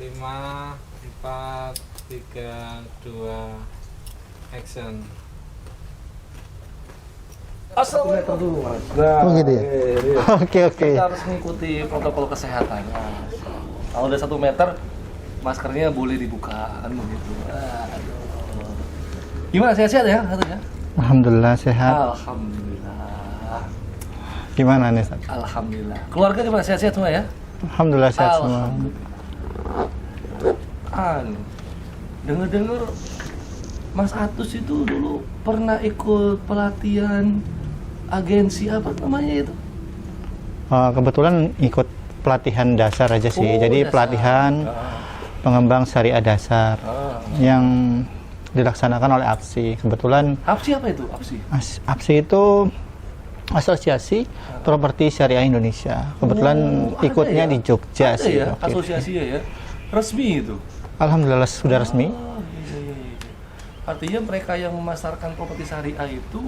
5, 4, 3, 2, action. 1 meter dulu mas. Nah, Oh gitu ya? iya. Oke, oke. Kita harus mengikuti protokol kesehatan. Nah, kalau udah 1 meter, maskernya boleh dibuka kan begitu. Aduh. Gimana sehat-sehat ya? Alhamdulillah sehat. Alhamdulillah. Gimana nih, Ustaz? Alhamdulillah. Keluarga gimana sehat-sehat semua ya? Alhamdulillah sehat semua. Dengar-dengar Mas Atus itu dulu pernah ikut pelatihan agensi apa namanya itu? Kebetulan ikut pelatihan dasar aja sih. Oh, Jadi dasar. pelatihan pengembang syariah dasar yang dilaksanakan oleh APSI. Kebetulan APSI apa itu? APSI itu Asosiasi Properti Syariah Indonesia. Kebetulan ikutnya ya? di Jogja Ada sih. ya, waktu itu. asosiasinya ya? Resmi itu? Alhamdulillah sudah resmi. Iya. Artinya mereka yang memasarkan properti syariah itu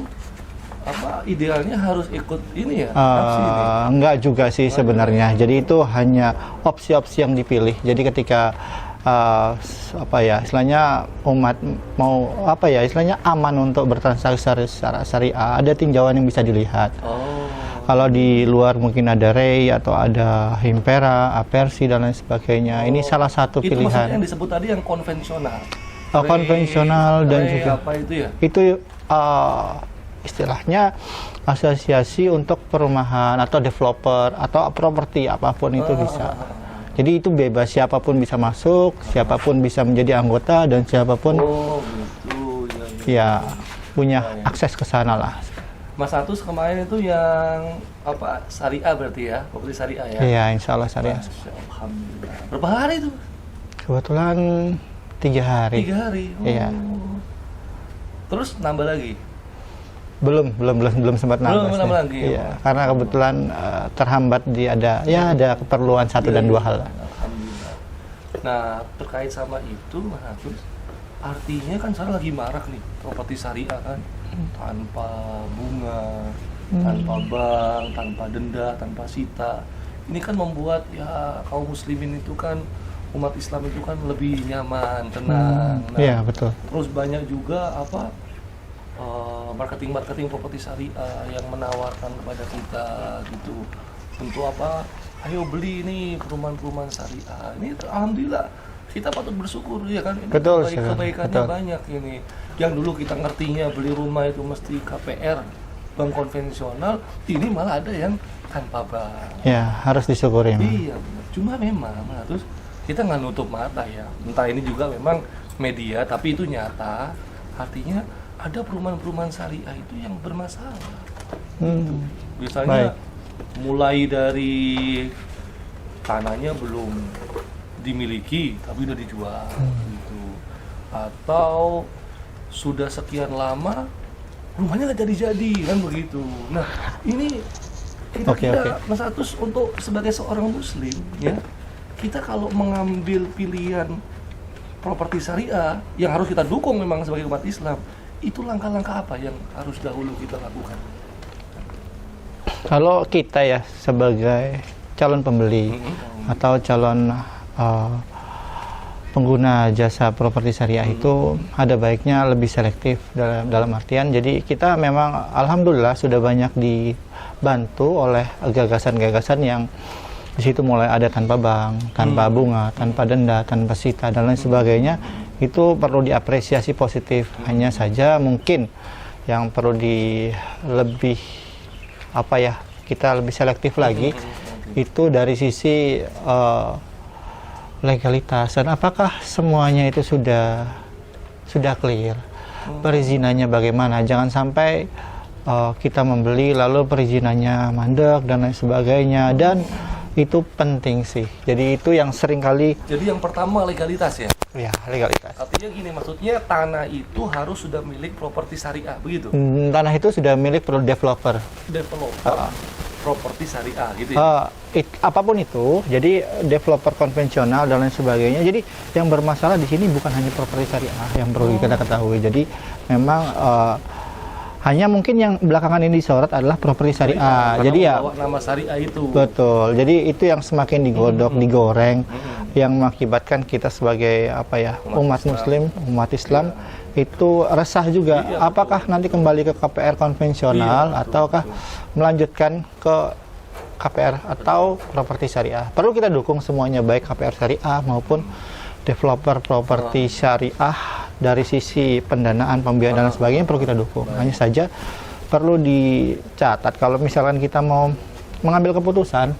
idealnya harus ikut ini ya? APSI ini? Enggak juga sih sebenarnya. Jadi itu hanya opsi-opsi yang dipilih. Jadi ketika istilahnya umat mau istilahnya aman untuk bertransaksi secara syariah, ada tinjauan yang bisa dilihat. Kalau di luar mungkin ada REI atau ada Himpera, Apersi dan lain sebagainya. Ini salah satu Itu maksudnya pilihan. yang disebut tadi yang konvensional? Konvensional dan REI juga apa itu ya? itu istilahnya asosiasi untuk perumahan atau developer atau properti apapun itu bisa. Jadi itu bebas, siapapun bisa masuk, siapapun bisa menjadi anggota dan siapapun gitu. ya punya akses ke sana lah. Mas Atus kemarin itu yang syariah berarti ya, properti syariah ya? Iya, insya Allah syariah. Alhamdulillah. Berapa hari itu? Kebetulan 3 hari. 3 hari. Iya. Terus nambah lagi? Belum sempat nambah. Belum nambah lagi. Iya, karena kebetulan terhambat ada keperluan 1 dan 2 hal. Alhamdulillah. Nah, terkait sama itu Mas Atus, artinya kan sekarang lagi marak nih properti syariah kan, tanpa bunga, tanpa bank, tanpa denda, tanpa sita. Ini kan membuat ya kaum muslimin itu kan, umat Islam itu kan lebih nyaman, tenang. Iya, betul. Terus banyak juga marketing properti syariah yang menawarkan kepada kita gitu untuk ayo beli ini perumahan syariah. Ini alhamdulillah kita patut bersyukur ya kan. Betul, kebaikannya betul. banyak ini. Yang dulu kita ngertinya beli rumah itu mesti KPR, bank konvensional, ini malah ada yang tanpa bank. Ya, harus disyukuri. Iya, benar. Cuma memang terus kita nggak nutup mata ya. Entah ini juga memang media, tapi itu nyata. Artinya ada perumahan-perumahan syariah itu yang bermasalah. Biasanya mulai dari tanahnya belum dimiliki, tapi udah dijual, gitu. Atau sudah sekian lama rumahnya nggak jadi-jadi, kan begitu. Nah, ini kita Mas Atus untuk sebagai seorang muslim ya, kita kalau mengambil pilihan properti syariah yang harus kita dukung memang sebagai umat Islam, itu langkah-langkah apa yang harus dahulu kita lakukan? Kalau kita ya sebagai calon pembeli atau calon pengguna jasa properti syariah itu ada baiknya lebih selektif dalam artian, jadi kita memang alhamdulillah sudah banyak dibantu oleh gagasan-gagasan yang di situ mulai ada tanpa bank, tanpa bunga, tanpa denda, tanpa sita dan lain sebagainya. Itu perlu diapresiasi positif. Hanya saja mungkin yang perlu kita lebih selektif lagi itu dari sisi legalitas dan apakah semuanya itu sudah clear, perizinannya bagaimana. Jangan sampai kita membeli lalu perizinannya mandek dan lain sebagainya, dan itu penting sih. Jadi itu yang sering kali. Jadi yang pertama legalitas ya? Ya, legalitas. Artinya gini, maksudnya tanah itu harus sudah milik properti syariah, begitu? Tanah itu sudah milik developer. Properti syariah gitu ya? Apapun itu, jadi developer konvensional dan lain sebagainya. Jadi yang bermasalah di sini bukan hanya properti syariah yang perlu kita ketahui. Jadi memang Hanya mungkin yang belakangan ini disorot adalah properti syariah. Karena Jadi ya membawa nama syariah itu. betul. Jadi itu yang semakin digodok, digoreng, yang mengakibatkan kita sebagai apa ya umat Muslim, umat Islam itu resah juga. Iya, Apakah nanti kembali ke KPR konvensional Iya, betul, ataukah melanjutkan ke KPR atau properti syariah? Perlu kita dukung semuanya, baik KPR syariah maupun developer properti syariah. Dari sisi pendanaan, pembiayaan dan lain sebagainya perlu kita dukung. Hanya saja perlu dicatat kalau misalkan kita mau mengambil keputusan,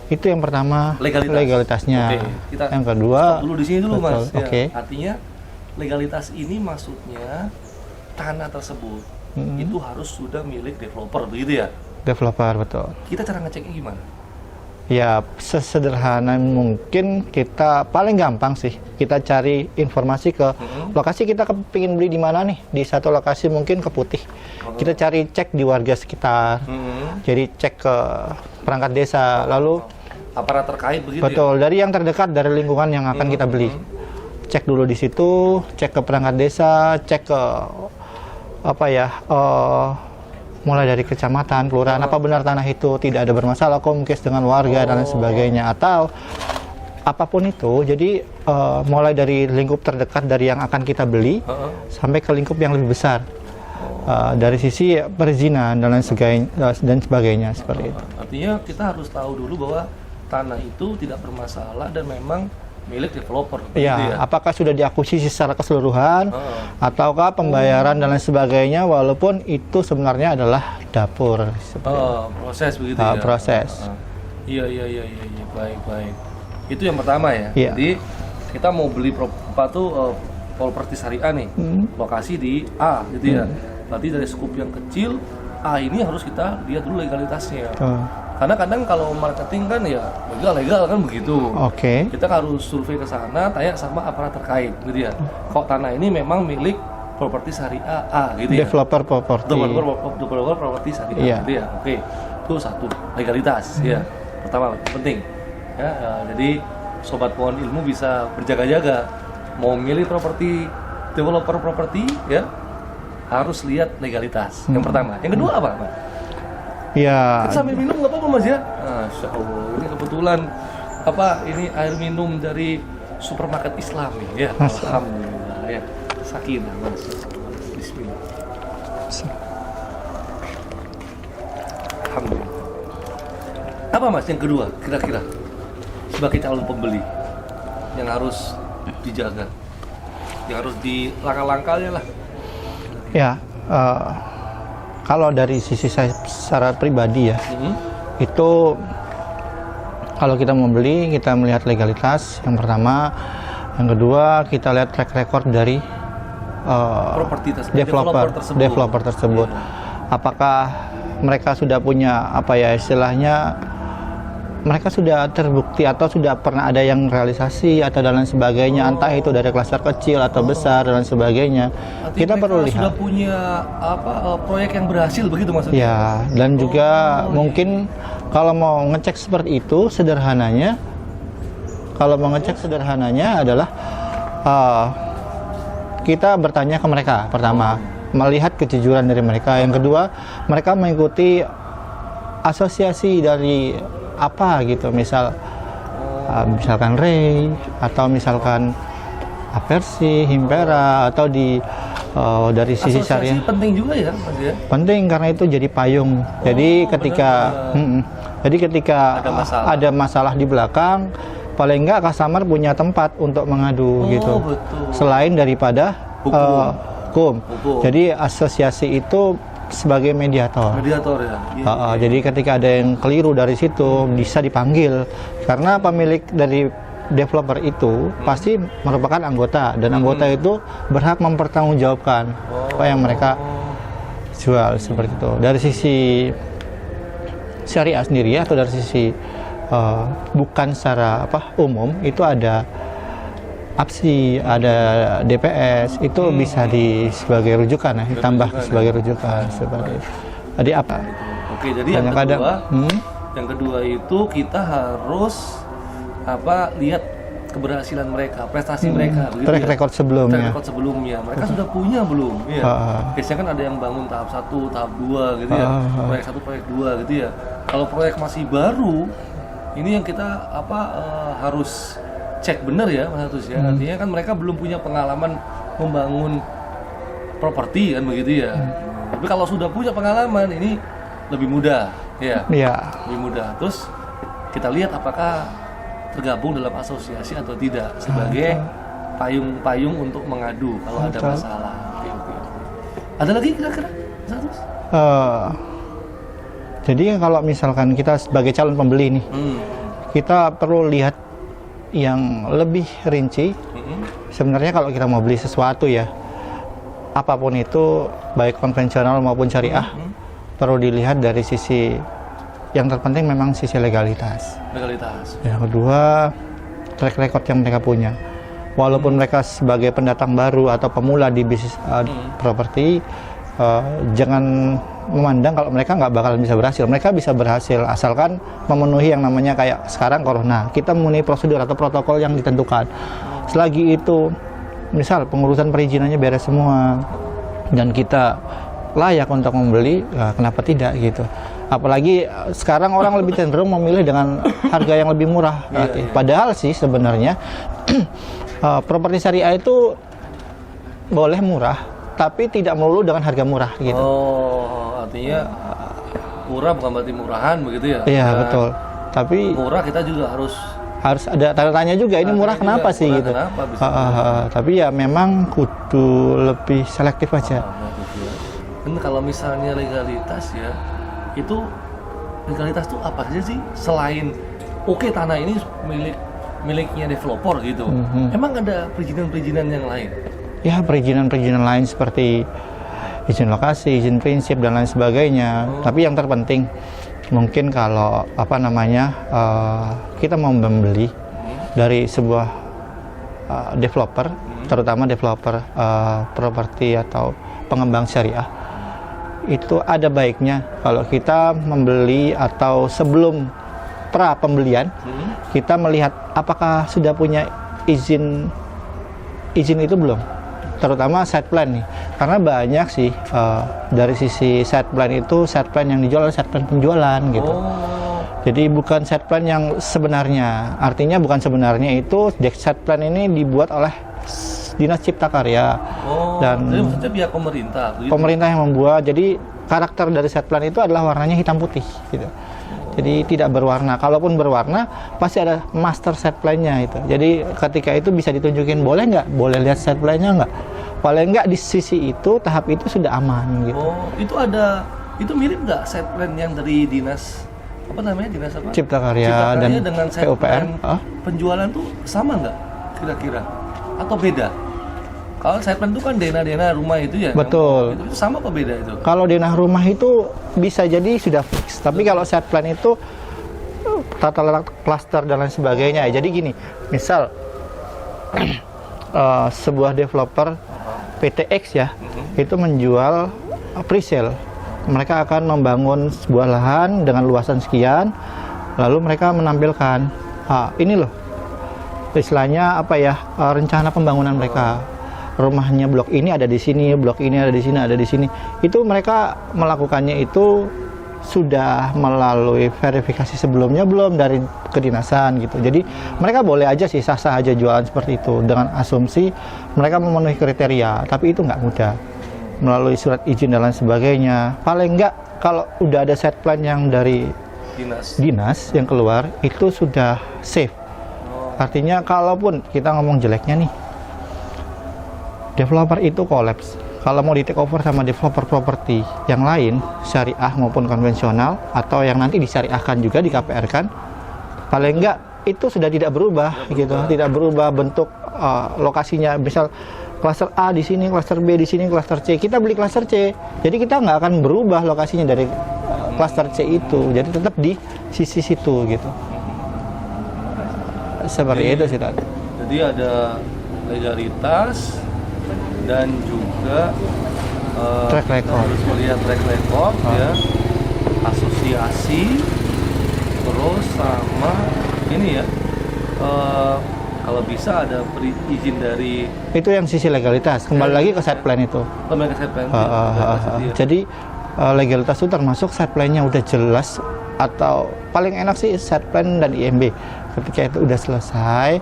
itu yang pertama legalitasnya. Oke, kita yang kedua stop dulu di sini dulu betul, Mas. Ya, oke. artinya legalitas ini maksudnya tanah tersebut itu harus sudah milik developer begitu ya. Developer betul. Kita cara ngeceknya gimana? Ya sesederhana mungkin, kita paling gampang sih kita cari informasi ke lokasi. Kita kepingin beli di mana nih, di satu lokasi mungkin ke Putih, kita cari cek di warga sekitar, jadi cek ke perangkat desa, lalu aparat terkait begitu betul ya? dari yang terdekat dari lingkungan yang akan kita beli, cek dulu di situ, cek ke perangkat desa, cek ke apa ya, mulai dari kecamatan, kelurahan, apa benar tanah itu tidak ada bermasalah, komunikasi dengan warga dan lain sebagainya, atau apapun itu. Jadi mulai dari lingkup terdekat dari yang akan kita beli sampai ke lingkup yang lebih besar, dari sisi perizinan dan lain sebagainya seperti itu. Artinya kita harus tahu dulu bahwa tanah itu tidak bermasalah dan memang milik developer. Ya, gitu ya? apakah sudah diakuisisi secara keseluruhan, ataukah pembayaran dan lain sebagainya, walaupun itu sebenarnya adalah dapur. Proses begitu ya? Proses. Iya, baik. Itu yang pertama ya. Iya. Jadi kita mau beli properti syariah nih, lokasi di A gitu ya. Berarti dari skup yang kecil, A ini harus kita lihat dulu legalitasnya. Karena kadang kalau marketing kan ya legal kan begitu. Oke. Kita harus survei ke sana, tanya sama aparat terkait gitu ya. Kok tanah ini memang milik properti syariah A gitu ya. Developer properti. Developer properti syariah Iya. gitu ya. Oke. Itu satu, legalitas ya. Pertama penting. Ya, jadi sobat pohon ilmu bisa berjaga-jaga. Mau milih properti, developer properti ya, harus lihat legalitas. Yang pertama. Yang kedua apa, Pak? Ya. Kita sambil minum nggak apa-apa Mas ya? Masya Allah, ini kebetulan ini air minum dari supermarket Islami ya. Alhamdulillah ya. Sakinah Mas. Bismillah. Alhamdulillah. Apa Mas yang kedua kira-kira sebagai calon pembeli yang harus dijaga, yang harus di langkah-langkahnya lah? Ya. Kalau dari sisi saya secara pribadi ya, itu kalau kita mau beli, kita melihat legalitas yang pertama, yang kedua kita lihat track record dari developer tersebut. Apakah mereka sudah punya apa ya istilahnya, mereka sudah terbukti atau sudah pernah ada yang realisasi atau dan lain sebagainya, entah itu dari klaster kecil atau besar dan lain sebagainya. Artinya kita perlu lihat. Sudah punya proyek yang berhasil begitu maksudnya? Ya, dan juga mungkin kalau mau ngecek seperti itu sederhananya, adalah kita bertanya ke mereka. Pertama, melihat kejujuran dari mereka. Yang kedua, mereka mengikuti asosiasi dari apa gitu, misalkan Ray atau misalkan Apersi, Himpera, atau dari sisi syariah. Penting juga ya Mas ya? Penting karena itu jadi payung. Jadi ketika ada masalah di belakang, paling enggak customer punya tempat untuk mengadu gitu. Betul. Selain daripada hukum. Jadi asosiasi itu sebagai mediator ya. Jadi ketika ada yang keliru dari situ bisa dipanggil, karena pemilik dari developer itu pasti merupakan anggota, dan anggota itu berhak mempertanggungjawabkan apa yang mereka jual seperti itu. Dari sisi syariah sendiri atau dari sisi bukan secara umum, itu ada APSI, ada DPS, itu bisa sebagai rujukan ya, ditambah sebagai rujukan seperti itu. Jadi apa? Oke, jadi yang kedua itu kita harus lihat keberhasilan mereka, prestasi mereka, begitu track ya? record sebelumnya. Track record sebelumnya, mereka sudah punya belum? Ya. Biasanya kan ada yang bangun tahap 1, tahap 2 gitu ya, proyek 1, proyek 2 gitu ya. Kalau proyek masih baru, ini yang kita harus cek bener ya Mas Hatus ya. Artinya kan mereka belum punya pengalaman membangun properti kan begitu ya. Tapi kalau sudah punya pengalaman ini lebih mudah ya. Iya. Lebih mudah. Terus kita lihat apakah tergabung dalam asosiasi atau tidak sebagai payung untuk mengadu kalau ada masalah. Oke. Ada lagi kira-kira Mas Hatus? Jadi kalau misalkan kita sebagai calon pembeli nih, kita perlu lihat yang lebih rinci. Sebenarnya kalau kita mau beli sesuatu ya, apapun itu, baik konvensional maupun syariah, perlu dilihat dari sisi yang terpenting memang sisi legalitas. Legalitas. Yang kedua, track record yang mereka punya. Walaupun mereka sebagai pendatang baru atau pemula di bisnis properti, jangan memandang kalau mereka nggak bakal bisa berhasil. Mereka bisa berhasil asalkan memenuhi yang namanya kayak sekarang corona. Kita memenuhi prosedur atau protokol yang ditentukan. Selagi itu, misal pengurusan perizinannya beres semua dan kita layak untuk membeli, kenapa tidak gitu. Apalagi sekarang orang lebih cenderung memilih dengan harga yang lebih murah. Padahal sih sebenarnya properti syariah itu boleh murah, tapi tidak melulu dengan harga murah gitu. Oh, artinya murah bukan berarti murahan begitu ya? Iya, betul. Tapi murah kita juga harus ada tanda tanya juga, ini murah kenapa sih murah gitu. Kenapa bisa tapi ya memang kudu lebih selektif aja. Kan kalau misalnya legalitas ya, itu legalitas tuh apa aja sih selain oke tanah ini miliknya developer gitu. Emang ada perizinan-perizinan yang lain? Ya, perizinan-perizinan lain seperti izin lokasi, izin prinsip dan lain sebagainya. Tapi yang terpenting mungkin kalau kita mau membeli dari sebuah developer, terutama developer properti atau pengembang syariah, itu ada baiknya kalau kita membeli atau sebelum pra pembelian kita melihat apakah sudah punya izin itu belum, terutama site plan nih, karena banyak sih dari sisi site plan itu site plan yang dijual adalah site plan penjualan gitu. Jadi bukan site plan yang sebenarnya, artinya bukan sebenarnya itu site plan ini dibuat oleh Dinas Cipta Karya dan jadi maksudnya pihak pemerintah begitu? Pemerintah yang membuat. Jadi karakter dari set plan itu adalah warnanya hitam putih gitu. Jadi tidak berwarna. Kalaupun berwarna pasti ada master set plan-nya itu. Jadi ketika itu bisa ditunjukin, boleh nggak? Boleh lihat set plan-nya nggak? Paling nggak di sisi itu tahap itu sudah aman gitu. Itu mirip nggak set plan yang dari dinas dinas apa? Cipta Karya dan dengan set PUPR plan penjualan tuh sama nggak kira-kira? Atau beda? Kalau site plan itu kan denah rumah itu ya? Betul. Itu sama apa beda itu? Kalau denah rumah itu bisa jadi sudah fix. Tapi kalau site plan itu tata letak klaster dan lain sebagainya. Jadi gini, misal sebuah developer PTX ya, itu menjual presale. Mereka akan membangun sebuah lahan dengan luasan sekian, lalu mereka menampilkan, ini loh, istilahnya rencana pembangunan mereka. Rumahnya blok ini ada di sini, blok ini ada di sini, ada di sini. Itu mereka melakukannya itu sudah melalui verifikasi sebelumnya belum dari kedinasan gitu. Jadi mereka boleh aja sih sah-sah aja jualan seperti itu dengan asumsi mereka memenuhi kriteria, tapi itu nggak mudah. Melalui surat izin dan lain sebagainya. Paling nggak kalau udah ada set plan yang dari dinas yang keluar itu sudah safe. Artinya kalaupun kita ngomong jeleknya nih, developer itu kolaps. Kalau mau di take over sama developer properti yang lain, syariah maupun konvensional, atau yang nanti disyariahkan juga di KPR kan, paling enggak itu sudah tidak berubah gitu, tidak berubah bentuk lokasinya. Misal klaster A di sini, klaster B di sini, klaster C. Kita beli klaster C, jadi kita nggak akan berubah lokasinya dari klaster C itu. Jadi tetap di sisi situ gitu. Seperti itu sih tadi. Jadi ada legalitas dan juga track record. harus melihat track record ya, asosiasi, terus sama ini ya, kalau bisa ada izin dari Itu yang sisi legalitas. Kembali lagi ke site plan itu. lembaga site plan. Jadi legalitas itu termasuk site plan-nya udah jelas, atau paling enak sih site plan dan IMB. Ketika itu udah selesai,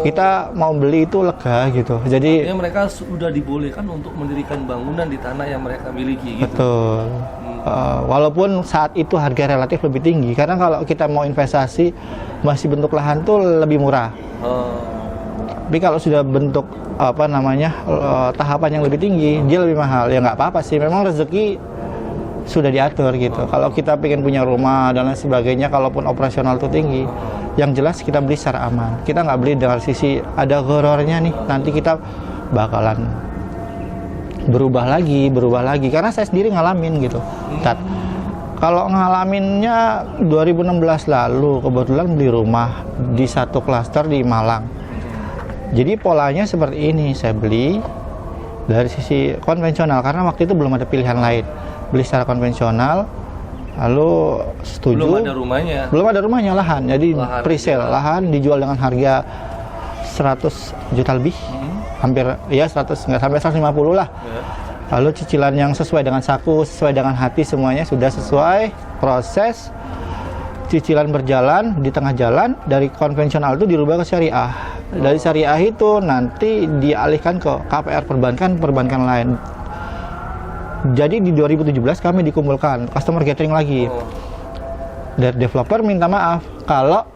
kita mau beli itu lega gitu. Jadi mereka sudah dibolehkan untuk mendirikan bangunan di tanah yang mereka miliki gitu. betul. Walaupun saat itu harga relatif lebih tinggi, karena kalau kita mau investasi masih bentuk lahan tuh lebih murah. Tapi kalau sudah bentuk tahapan yang lebih tinggi, dia lebih mahal. Ya nggak apa-apa sih, memang rezeki sudah diatur gitu. Kalau kita pengen punya rumah dan lain sebagainya, kalaupun operasional itu tinggi, yang jelas kita beli secara aman. Kita nggak beli dengan sisi ada gorornya nih, nanti kita bakalan berubah lagi. Karena saya sendiri ngalamin gitu. Kalau ngalaminnya 2016 lalu, kebetulan beli rumah di satu klaster di Malang. Jadi polanya seperti ini, saya beli dari sisi konvensional karena waktu itu belum ada pilihan lain. Beli secara konvensional, lalu setuju. Belum ada rumahnya lahan, jadi pre-sale lahan dijual dengan harga 100 juta lebih, hampir ya 100, nggak sampai 150 lah. Lalu cicilan yang sesuai dengan saku, sesuai dengan hati, semuanya sudah sesuai proses. Cicilan berjalan, di tengah jalan dari konvensional itu dirubah ke syariah. Dari syariah itu nanti dialihkan ke KPR perbankan lain. Jadi di 2017 kami dikumpulkan customer gathering lagi. Dari developer minta maaf kalau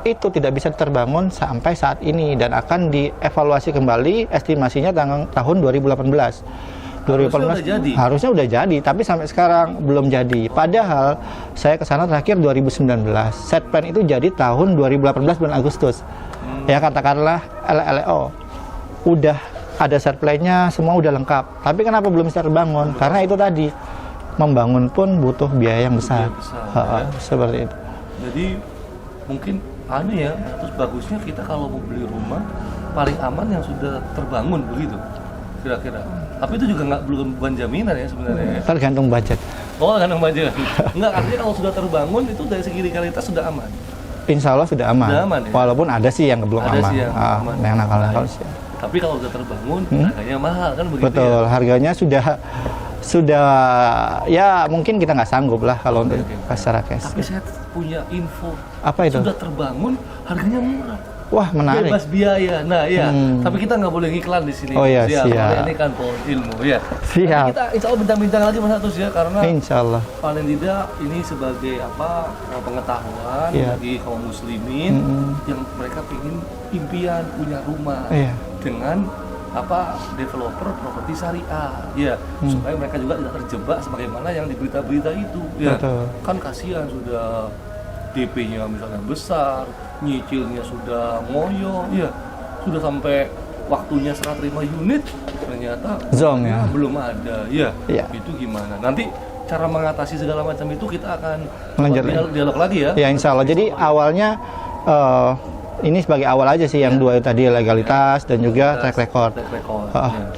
itu tidak bisa terbangun sampai saat ini dan akan dievaluasi kembali, estimasinya tahun 2018. 2018 harusnya udah jadi, tapi sampai sekarang belum jadi. Padahal saya ke sana terakhir 2019. Set plan itu jadi tahun 2018 bulan Agustus. Ya katakanlah LLO udah ada set plan-nya, semua udah lengkap. Tapi kenapa belum bisa terbangun? Karena itu tadi, membangun pun butuh biaya yang besar. Seperti itu. Jadi mungkin ya, terus bagusnya kita kalau mau beli rumah paling aman yang sudah terbangun begitu kira-kira. Tapi itu juga bukan jaminan ya sebenarnya. Tergantung budget. Tergantung budget. Enggak, artinya kalau sudah terbangun itu dari segi legalitas sudah aman. Insya Allah sudah aman. Sudah aman ya? Walaupun ada sih yang belum aman. Yang nakal-nakal sih. Tapi kalau sudah terbangun, harganya mahal kan begitu. Betul, ya? Harganya sudah ya mungkin kita nggak sanggup lah kalau untuk secara cash. Tapi saya punya info. Apa itu? Sudah terbangun, harganya murah. Wah, menarik. Bebas biaya. Nah, ya. Tapi kita nggak boleh ngiklan di sini. Oh iya, siap. Ini kan pohon ilmu, ya. Siap. Kita insya Allah bintang-bintang lagi Mas Atus ya, karena insya Allah paling tidak ini sebagai pengetahuan bagi kaum muslimin yang mereka ingin impian punya rumah dengan developer properti syariah, ya, supaya mereka juga tidak terjebak sebagaimana yang di berita-berita itu, ya. Betul. Kan kasihan sudah DP-nya misalnya besar, nyicilnya sudah ngoyo, ya, sudah sampai waktunya serah terima unit ternyata zong ya belum ada, ya. Itu gimana? Nanti cara mengatasi segala macam itu kita akan dialog lagi ya. Ya insya Allah. Jadi awalnya ini sebagai awal aja sih yang dua itu tadi, legalitas dan juga track record.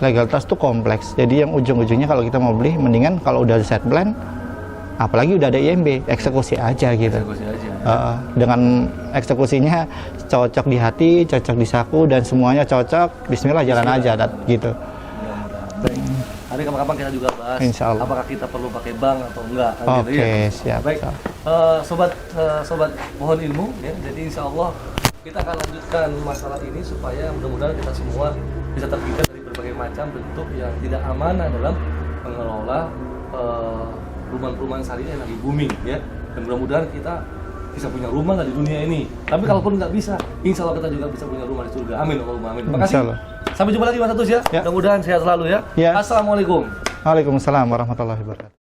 Legalitas tuh kompleks. Jadi yang ujung-ujungnya kalau kita mau beli, mendingan kalau udah ada set plan, apalagi udah ada IMB, eksekusi aja gitu. Dengan eksekusinya cocok di hati, cocok di saku, dan semuanya cocok, bismillah jalan aja gitu. Nanti kapan-kapan kita juga bahas apakah kita perlu pakai bank atau enggak. Oke, siap. Baik, sobat pohon ilmu, ya. Jadi insya Allah kita akan lanjutkan masalah ini supaya mudah-mudahan kita semua bisa terhindar dari berbagai macam bentuk yang tidak amanah dalam mengelola perumahan-perumahan syariah yang lagi booming, ya. Dan mudah-mudahan kita bisa punya rumah di dunia ini. Tapi kalaupun nggak bisa, insya Allah kita juga bisa punya rumah di surga. Amin, Allahumma amin. Terima kasih. Sampai jumpa lagi Mas Atus ya. Mudah-mudahan sehat selalu ya. Assalamualaikum. Waalaikumsalam warahmatullahi wabarakatuh.